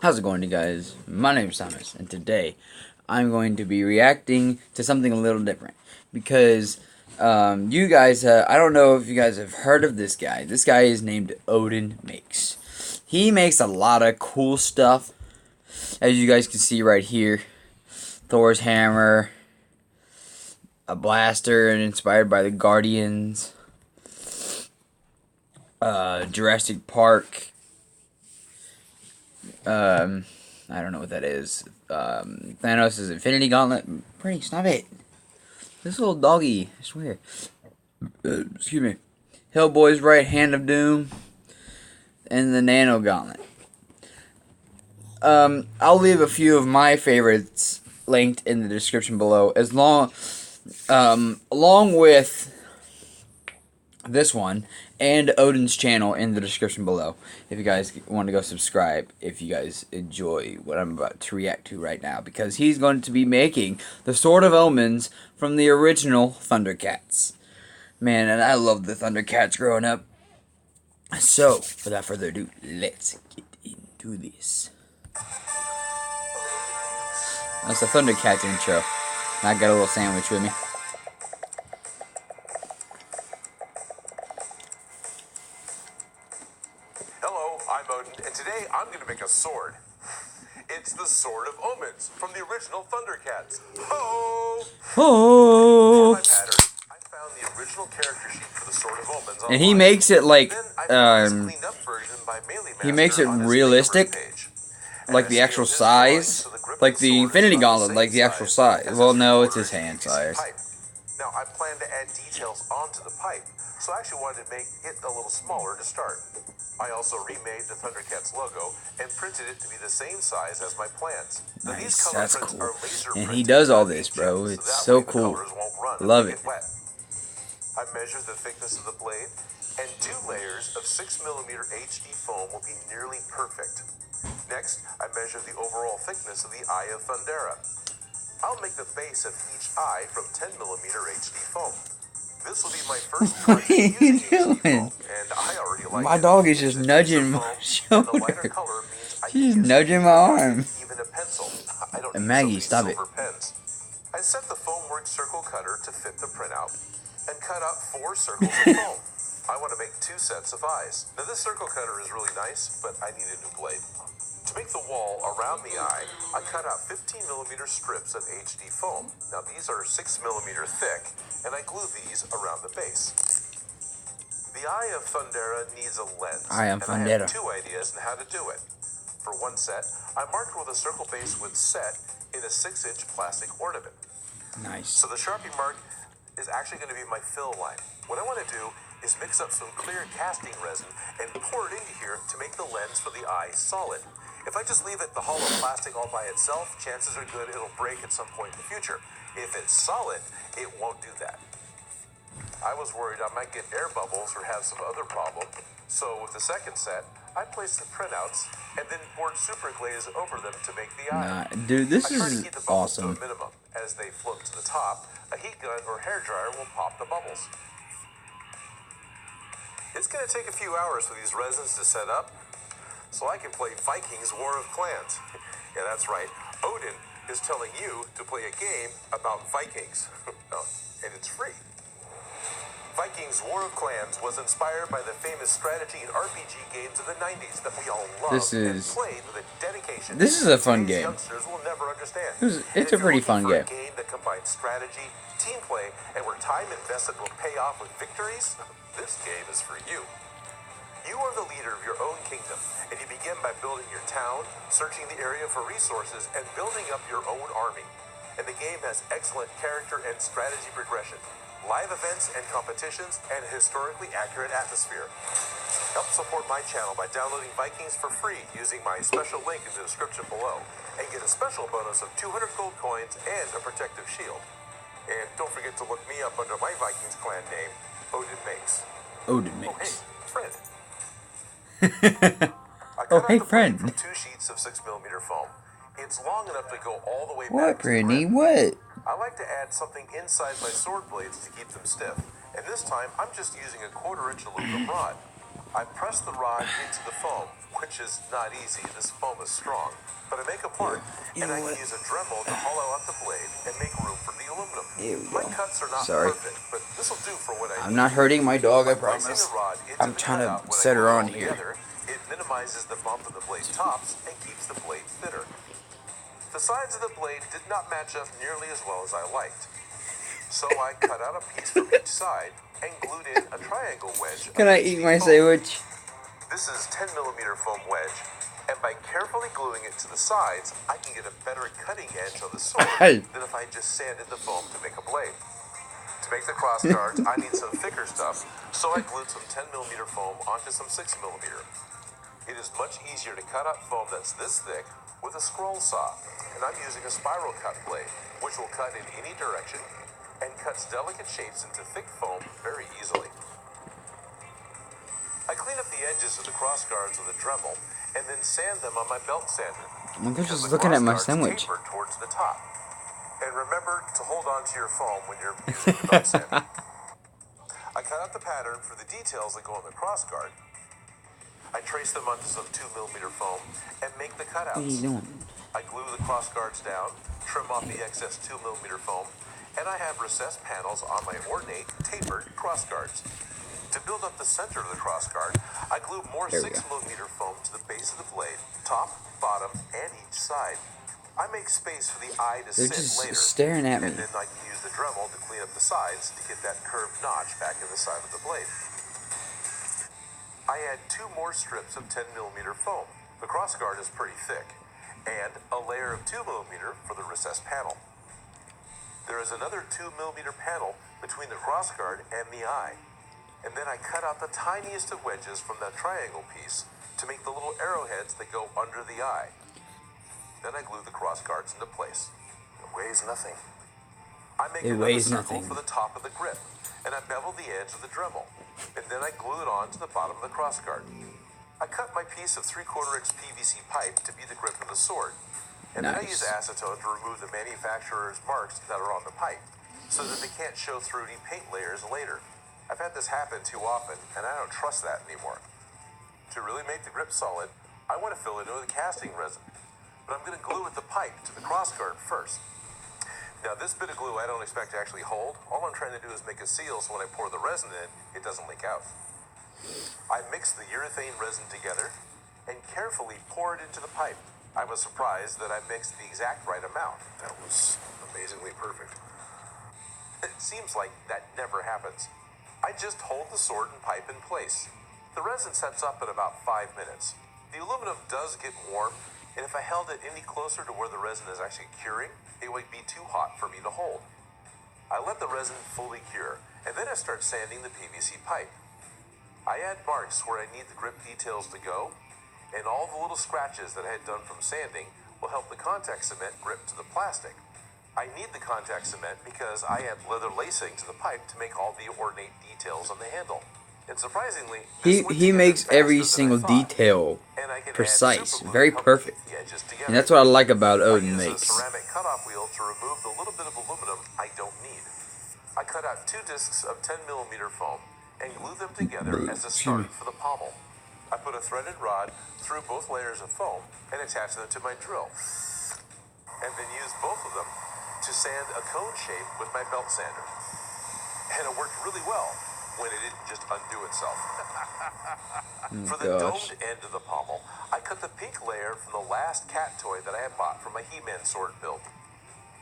How's it going, you guys? My name is Thomas, and today I'm going to be reacting to something a little different because you guys, I don't know if you guys have heard of this guy. This guy is named Odin Makes. He makes a lot of cool stuff, as you guys can see right here. Thor's hammer, a blaster, and inspired by the Guardians. Jurassic Park. I don't know what that is. Thanos' Infinity Gauntlet. Pretty, stop it. This little doggy, I swear. Excuse me. Hellboy's Right Hand of Doom. And the Nano Gauntlet. I'll leave a few of my favorites linked in the description below. Along with this one and Odin's channel in the description below, if you guys want to go subscribe, if you guys enjoy what I'm about to react to right now, because he's going to be making the Sword of Omens from the original Thundercats. Man, and I loved the Thundercats growing up. So, without further ado, let's get into this. That's the Thundercats intro. I got a little sandwich with me. I'm Odin, and today I'm going to make a sword. It's the Sword of Omens from the original Thundercats. Ho! For my pattern, I found the original character sheet for the Sword of Omens online. And he makes it like, he makes it realistic, like the actual size, like the Infinity Gauntlet, like the actual size. Well, no, it's his hand size. Now, I plan to add details onto the pipe, so I actually wanted to make it a little smaller to start. I also remade the Thundercats logo and printed it to be the same size as my plans. Now, nice, that's cool. And he does all this, bro. It's so cool. Love it. I measured the thickness of the blade, and 2 layers of 6mm HD foam will be nearly perfect. Next, I measured the overall thickness of the Eye of Thundera. I'll make the base of each eye from 10mm HD foam. This will be my first What are you doing? And I already like my dog is just nudging my shoulder. She's nudging my arm. Even a pencil. I don't and Maggie, stop it. Pens. I set the foam-work circle cutter to fit the printout and cut out 4 circles of foam. I want to make 2 sets of eyes. Now this circle cutter is really nice, but I need a new blade. To make the wall around the eye, I cut out 15mm strips of HD foam. Now these are 6mm thick, and I glue these around the base. The Eye of Thundera needs a lens, and I have 2 ideas on how to do it. For one set, I marked where the circle base would set in a 6-inch plastic ornament. Nice. So the Sharpie mark is actually going to be my fill line. What I want to do is mix up some clear casting resin and pour it into here to make the lens for the eye solid. If I just leave it the hollow plastic all by itself, chances are good it'll break at some point in the future. If it's solid, it won't do that. I was worried I might get air bubbles or have some other problem, so with the second set, I placed the printouts and then poured super glaze over them to make the eye. Dude, this is to keep the awesome. To a minimum. As they float to the top, a heat gun or hair dryer will pop the bubbles. It's going to take a few hours for these resins to set up, so I can play Vikings War of Clans. Yeah, that's right. Odin is telling you to play a game about Vikings. And it's free. Vikings War of Clans was inspired by the famous strategy and RPG games of the 90s that we all loved and played with a dedication. This is a fun game. Youngsters will never understand. It's a pretty fun game. A game that combines strategy, team play, and where time invested will pay off with victories, this game is for you. You are the leader of your own kingdom, and you begin by building your town, searching the area for resources, and building up your own army. And the game has excellent character and strategy progression, live events and competitions, and a historically accurate atmosphere. Help support my channel by downloading Vikings for free using my special link in the description below, and get a special bonus of 200 gold coins and a protective shield. And don't forget to look me up under my Vikings clan name, Odin Makes. Odin Makes. Oh, hey, friend. Oh, hey, friend. From 2 sheets of 6mm foam. It's long enough to go all the way back. What, Brittany? What? I like to add something inside my sword blades to keep them stiff. And this time, I'm just using a 1/4-inch aluminum rod. I press the rod into the foam, which is not easy. This foam is strong. But I make a mark, You and know I can what? use a Dremel to hollow out the blade and make room for the aluminum. Here we My go. cuts are not Sorry. perfect, but this will do for what I I'm need. not hurting my dog, I By placing the promise. rod into I'm the trying cutout to when I set glue her it on all here. together, it minimizes the bump in the blade tops and keeps the blade thinner. The sides of the blade did not match up nearly as well as I liked. So I cut out a piece from each side and glued in a triangle wedge Can of I eat HD my foam. sandwich? This is 10mm foam wedge, and by carefully gluing it to the sides, I can get a better cutting edge on the sword than if I just sanded the foam to make a blade. To make the cross guards, I need some thicker stuff, so I glued some 10mm foam onto some 6mm. It is much easier to cut out foam that's this thick with a scroll saw, and I'm using a spiral cut blade, which will cut in any direction and cuts delicate shapes into thick foam very easily. I clean up the edges of the cross guards with a Dremel and then sand them on my belt sander. I'm Because just the looking cross at my guards sandwich. taper towards the top. And remember to hold on to your foam when you're using the belt sander. I cut out the pattern for the details that go on the cross guard. I trace them onto some 2mm foam and make the What are you cutouts. doing? I glue the cross guards down, trim off the excess 2mm foam, and I have recessed panels on my ornate, tapered cross guards. To build up the center of the cross guard, I glue more There we go. 6mm foam to the base of the blade, top, bottom, and each side. I make space for the eye to They're sit just later, staring at me. and then I can use the Dremel to clean up the sides to get that curved notch back in the side of the blade. I add 2 more strips of 10mm foam. The cross guard is pretty thick, and a layer of 2mm for the recessed panel. There is another 2mm panel between the cross guard and the eye. And then I cut out the tiniest of wedges from that triangle piece to make the little arrowheads that go under the eye. Then I glue the cross guards into place. It weighs nothing. I make It another weighs circle nothing. for the top of the grip, and I bevel the edge of the Dremel. And then I glue it on to the bottom of the cross guard. I cut my piece of 3/4-inch PVC pipe to be the grip of the sword. And then I use Nice. acetone to remove the manufacturer's marks that are on the pipe, so that they can't show through any paint layers later. I've had this happen too often, and I don't trust that anymore. To really make the grip solid, I want to fill it in with casting resin. But I'm going to glue with the pipe to the cross guard first. Now this bit of glue I don't expect to actually hold. All I'm trying to do is make a seal so when I pour the resin in, it doesn't leak out. I mix the urethane resin together and carefully pour it into the pipe. I was surprised that I mixed the exact right amount. That was amazingly perfect. It seems like that never happens. I just hold the sword and pipe in place. The resin sets up in about 5 minutes. The aluminum does get warm, and if I held it any closer to where the resin is actually curing, it would be too hot for me to hold. I let the resin fully cure, and then I start sanding the PVC pipe. I add marks where I need the grip details to go, and all the little scratches that I had done from sanding will help the contact cement grip to the plastic. I need the contact cement because I add leather lacing to the pipe to make all the ornate details on the handle. And surprisingly, this went He together makes every faster than I single thought. detail And I can precise, add super glue very to help perfect. keep the edges together. And that's what I like about I Odin use a Makes. ceramic cutoff wheel to remove the little bit of aluminum I don't need. I cut out 2 discs of 10mm foam and glue them together as a start for the pommel. I put a threaded rod through both layers of foam and attach them to my drill, and then use both of them to sand a cone shape with my belt sander. And it worked really well when it didn't just undo itself. For the Gosh. domed end of the pommel, I cut the pink layer from the last cat toy that I had bought for my He-Man sword build.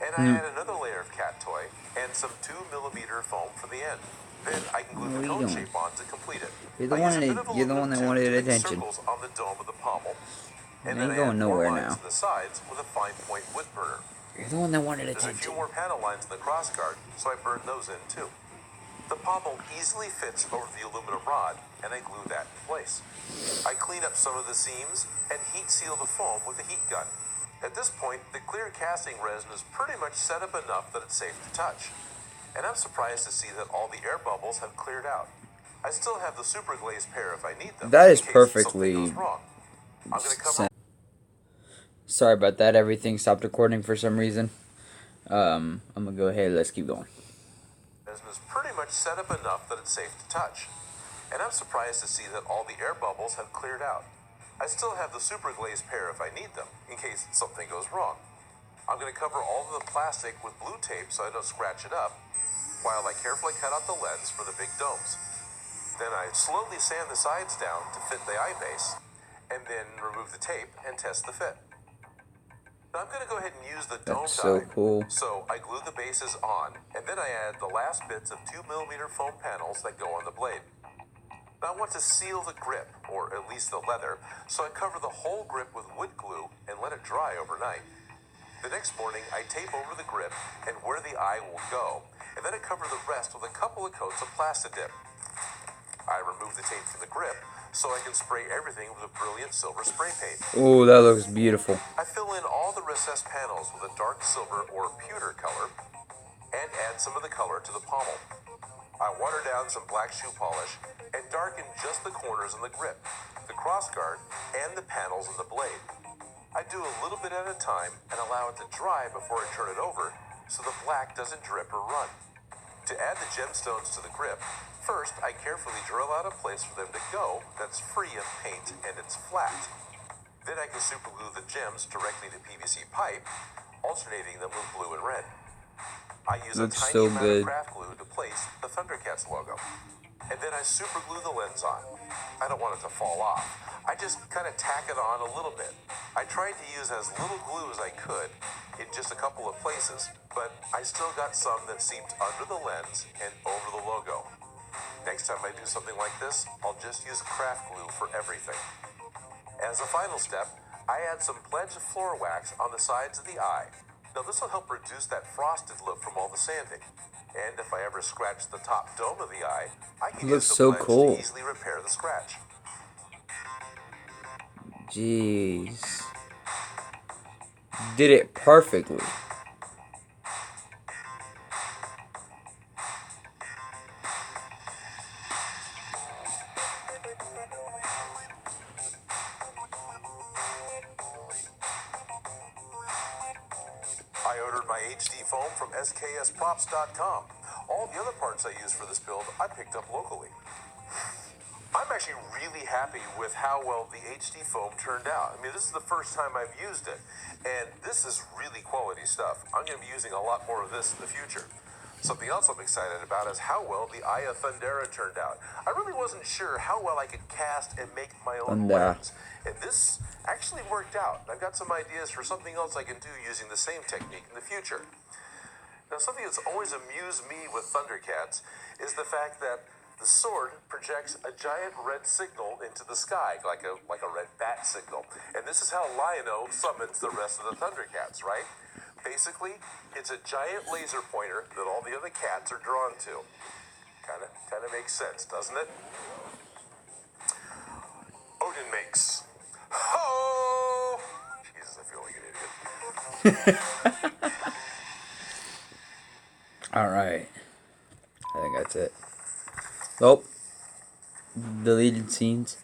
And I add another layer of cat toy and some 2mm foam for the end. Then I can glue What the are you cone doing? shape on to complete it. You're the I use a one bit of you're the one aluminum that tube wanted to make attention. circles on the dome of the pommel. And You then ain't I going add more nowhere lines now. to the sides with a fine point wood burner. You're the one that wanted There's a few attention. more panel lines in the cross guard, so I burn those in too. The pommel easily fits over the aluminum rod, and I glue that in place. I clean up some of the seams and heat seal the foam with a heat gun. At this point, the clear casting resin is pretty much set up enough that it's safe to touch. And I'm surprised to see that all the air bubbles have cleared out. I still have the super glazed pair if I need them. That in is case perfectly something goes wrong. I'm going to cover. Sorry about that. Everything stopped recording for some reason. I'm gonna go ahead. Let's keep going. Resin is pretty much set up enough that it's safe to touch. And I'm surprised to see that all the air bubbles have cleared out. I still have the super glazed pair if I need them, in case something goes wrong. I'm going to cover all of the plastic with blue tape so I don't scratch it up, while I carefully cut out the lens for the big domes. Then I slowly sand the sides down to fit the eye base, and then remove the tape and test the fit. Now I'm going to go ahead and use the dome That's so die. cool. So I glue the bases on, and then I add the last bits of 2mm foam panels that go on the blade. Now I want to seal the grip, or at least the leather, so I cover the whole grip with wood glue and let it dry overnight. The next morning, I tape over the grip and where the eye will go, and then I cover the rest with a couple of coats of Plastidip. I remove the tape from the grip so I can spray everything with a brilliant silver spray paint. Oh, that looks beautiful. I fill in all the recessed panels with a dark silver or pewter color and add some of the color to the pommel. I water down some black shoe polish and darken just the corners in the grip, the crossguard, and the panels in the blade. I do a little bit at a time and allow it to dry before I turn it over so the black doesn't drip or run. To add the gemstones to the grip, first I carefully drill out a place for them to go that's free of paint and it's flat. Then I can superglue the gems directly to PVC pipe, alternating them with blue and red. I use a tiny so amount good. of craft glue to place the Thundercats logo. And then I superglue the lens on. I don't want it to fall off. I just kind of tack it on a little bit. I tried to use as little glue as I could in just a couple of places, but I still got some that seeped under the lens and over the logo. Next time I do something like this, I'll just use craft glue for everything. As a final step, I add some pledged floor wax on the sides of the eye. Now this will help reduce that frosted look from all the sanding. And if I ever scratch the top dome of the eye, I can use the so pledge cool. to easily repair the scratch. Jeez. Did it perfectly. I ordered my HD foam from sksprops.com. All the other parts I used for this build, I picked up locally. I'm actually really happy with how well the HD foam turned out. I mean, this is the first time I've used it, and this is really quality stuff. I'm going to be using a lot more of this in the future. Something else I'm excited about is how well the Eye of Thundera turned out. I really wasn't sure how well I could cast and make my own lens, and this actually worked out. I've got some ideas for something else I can do using the same technique in the future. Now, something that's always amused me with Thundercats is the fact that the sword projects a giant red signal into the sky, like a red bat signal. And this is how Lion-O summons the rest of the Thundercats, right? Basically, it's a giant laser pointer that all the other cats are drawn to. Kind of makes sense, doesn't it? Odin Makes. Oh! Jesus, I feel like an idiot. Alright. I think that's it. Oh. Deleted scenes.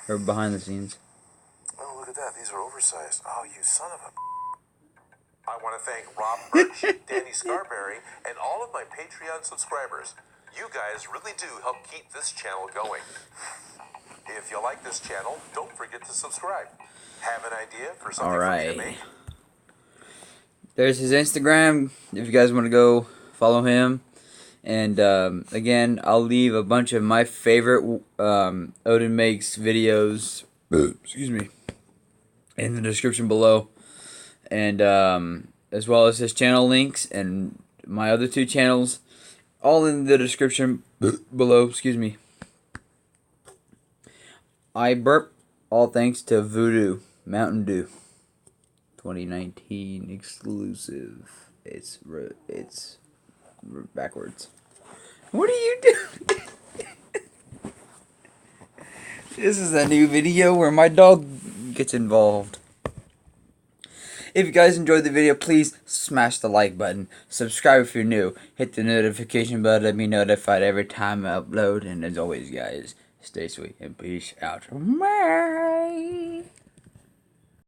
Or behind the scenes. Oh, look at that. These are oversized. Oh, you son of a... I want to thank Rob Birch, Danny Scarberry, and all of my Patreon subscribers. You guys really do help keep this channel going. If you like this channel, don't forget to subscribe. Have an idea for something for me to make? There's his Instagram, if you guys want to go follow him. And again, I'll leave a bunch of my favorite Odin Makes videos, excuse me, in the description below. And as well as his channel links and my other two channels, all in the description below, excuse me. I burp, all thanks to Voodoo Mountain Dew 2019 exclusive. It's backwards. What are you doing? This is a new video where my dog gets involved. If you guys enjoyed the video, please smash the like button. Subscribe if you're new. Hit the notification bell to be notified every time I upload. And as always, guys, stay sweet and peace out. Bye.